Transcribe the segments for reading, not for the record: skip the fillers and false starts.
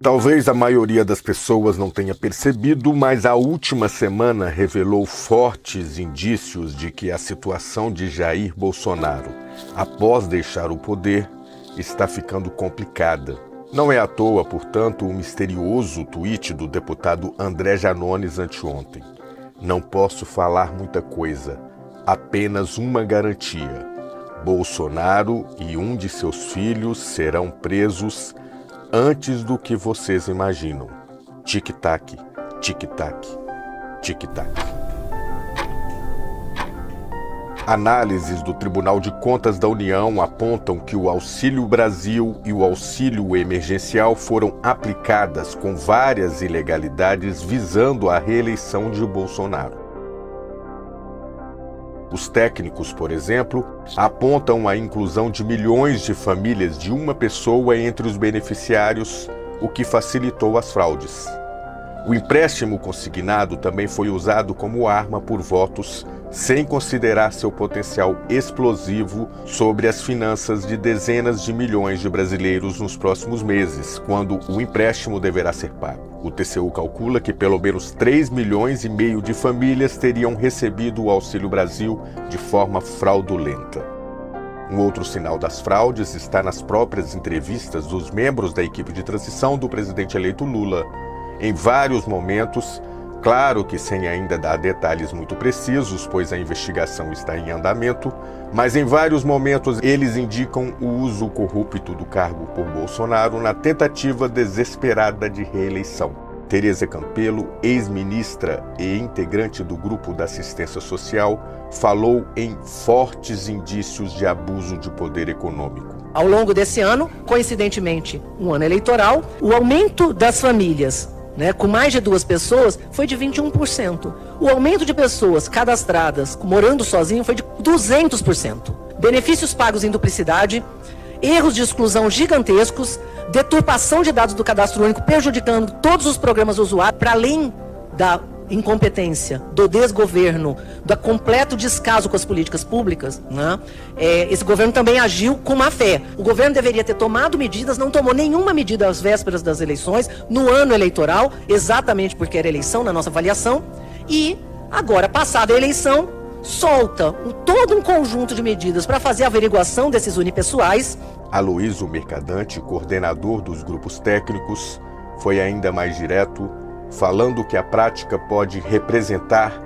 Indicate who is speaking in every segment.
Speaker 1: Talvez a maioria das pessoas não tenha percebido, mas a última semana revelou fortes indícios de que a situação de Jair Bolsonaro, após deixar o poder, está ficando complicada. Não é à toa, portanto, o misterioso tweet do deputado André Janones anteontem. Não posso falar muita coisa, apenas uma garantia. Bolsonaro e um de seus filhos serão presos antes do que vocês imaginam. Tic-tac, tic-tac, tic-tac. Análises do Tribunal de Contas da União apontam que o Auxílio Brasil e o auxílio emergencial foram aplicadas com várias ilegalidades visando a reeleição de Bolsonaro. Os técnicos, por exemplo, apontam a inclusão de milhões de famílias de uma pessoa entre os beneficiários, o que facilitou as fraudes. O empréstimo consignado também foi usado como arma por votos, sem considerar seu potencial explosivo sobre as finanças de dezenas de milhões de brasileiros nos próximos meses, quando o empréstimo deverá ser pago. O TCU calcula que pelo menos 3,5 milhões de famílias teriam recebido o Auxílio Brasil de forma fraudulenta. Um outro sinal das fraudes está nas próprias entrevistas dos membros da equipe de transição do presidente eleito Lula. Em vários momentos, claro que sem ainda dar detalhes muito precisos, pois a investigação está em andamento, mas em vários momentos eles indicam o uso corrupto do cargo por Bolsonaro na tentativa desesperada de reeleição. Tereza Campelo, ex-ministra e integrante do Grupo da Assistência Social, falou em fortes indícios de abuso de poder econômico.
Speaker 2: Ao longo desse ano, coincidentemente, um ano eleitoral, o aumento das famílias com mais de 2 pessoas foi de 21%. O aumento de pessoas cadastradas morando sozinho foi de 200%. Benefícios pagos em duplicidade, erros de exclusão gigantescos, deturpação de dados do cadastro único, prejudicando todos os programas do usuário, para além da incompetência, do desgoverno, do completo descaso com as políticas públicas, esse governo também agiu com má fé. O governo deveria ter tomado medidas, não tomou nenhuma medida às vésperas das eleições, no ano eleitoral, exatamente porque era eleição na nossa avaliação, e agora, passada a eleição, solta todo um conjunto de medidas para fazer a averiguação desses unipessoais.
Speaker 1: Aloísio Mercadante, coordenador dos grupos técnicos, foi ainda mais direto, falando que a prática pode representar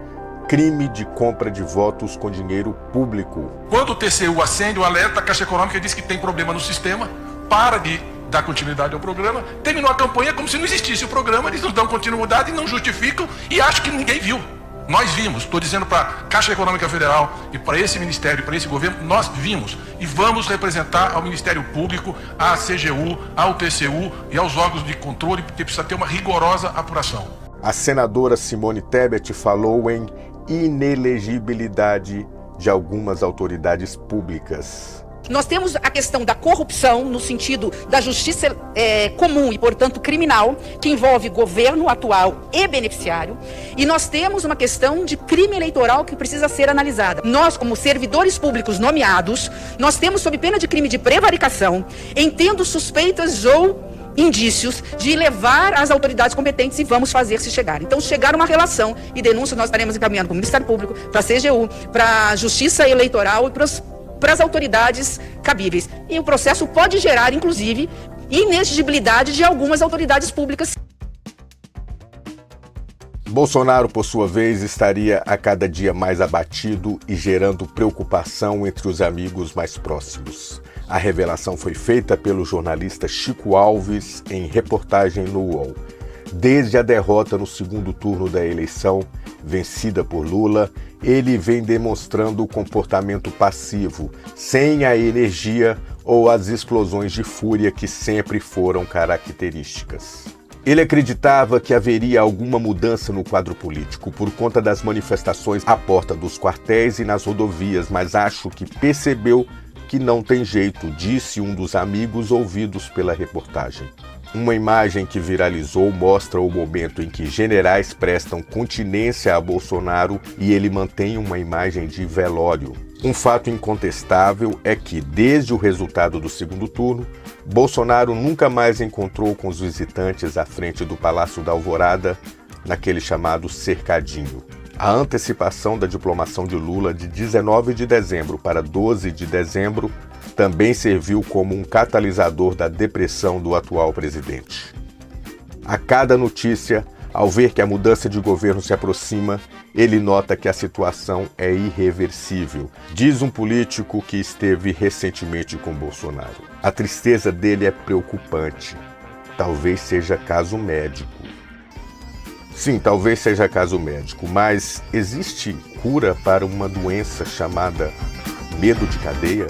Speaker 1: crime de compra de votos com dinheiro público.
Speaker 3: Quando o TCU acende o alerta, a Caixa Econômica diz que tem problema no sistema, para de dar continuidade ao programa, terminou a campanha como se não existisse o programa, eles não dão continuidade, não justificam e acham que ninguém viu. Nós vimos, estou dizendo para a Caixa Econômica Federal e para esse ministério, para esse governo, nós vimos e vamos representar ao Ministério Público, à CGU, ao TCU e aos órgãos de controle, porque precisa ter uma rigorosa apuração.
Speaker 1: A senadora Simone Tebet falou em inelegibilidade de algumas autoridades públicas.
Speaker 4: Nós temos a questão da corrupção no sentido da justiça comum e, portanto, criminal, que envolve governo atual e beneficiário. E nós temos uma questão de crime eleitoral que precisa ser analisada. Nós, como servidores públicos nomeados, nós temos, sob pena de crime de prevaricação, em tendo suspeitas ou indícios de levar às autoridades competentes e vamos fazer se chegar. Então, chegar uma relação e denúncia, nós estaremos encaminhando para o Ministério Público, para a CGU, para a Justiça Eleitoral e para as autoridades cabíveis. E o processo pode gerar, inclusive, inexigibilidade de algumas autoridades públicas.
Speaker 1: Bolsonaro, por sua vez, estaria a cada dia mais abatido e gerando preocupação entre os amigos mais próximos. A revelação foi feita pelo jornalista Chico Alves em reportagem no UOL. Desde a derrota no segundo turno da eleição, vencida por Lula, ele vem demonstrando comportamento passivo, sem a energia ou as explosões de fúria que sempre foram características. Ele acreditava que haveria alguma mudança no quadro político por conta das manifestações à porta dos quartéis e nas rodovias, mas acho que percebeu que não tem jeito, disse um dos amigos ouvidos pela reportagem. Uma imagem que viralizou mostra o momento em que generais prestam continência a Bolsonaro e ele mantém uma imagem de velório. Um fato incontestável é que, desde o resultado do segundo turno, Bolsonaro nunca mais encontrou com os visitantes à frente do Palácio da Alvorada, naquele chamado cercadinho. A antecipação da diplomação de Lula de 19 de dezembro para 12 de dezembro também serviu como um catalisador da depressão do atual presidente. A cada notícia, ao ver que a mudança de governo se aproxima, ele nota que a situação é irreversível, diz um político que esteve recentemente com Bolsonaro. A tristeza dele é preocupante. Talvez seja caso médico. Sim, talvez seja caso médico, mas existe cura para uma doença chamada medo de cadeia?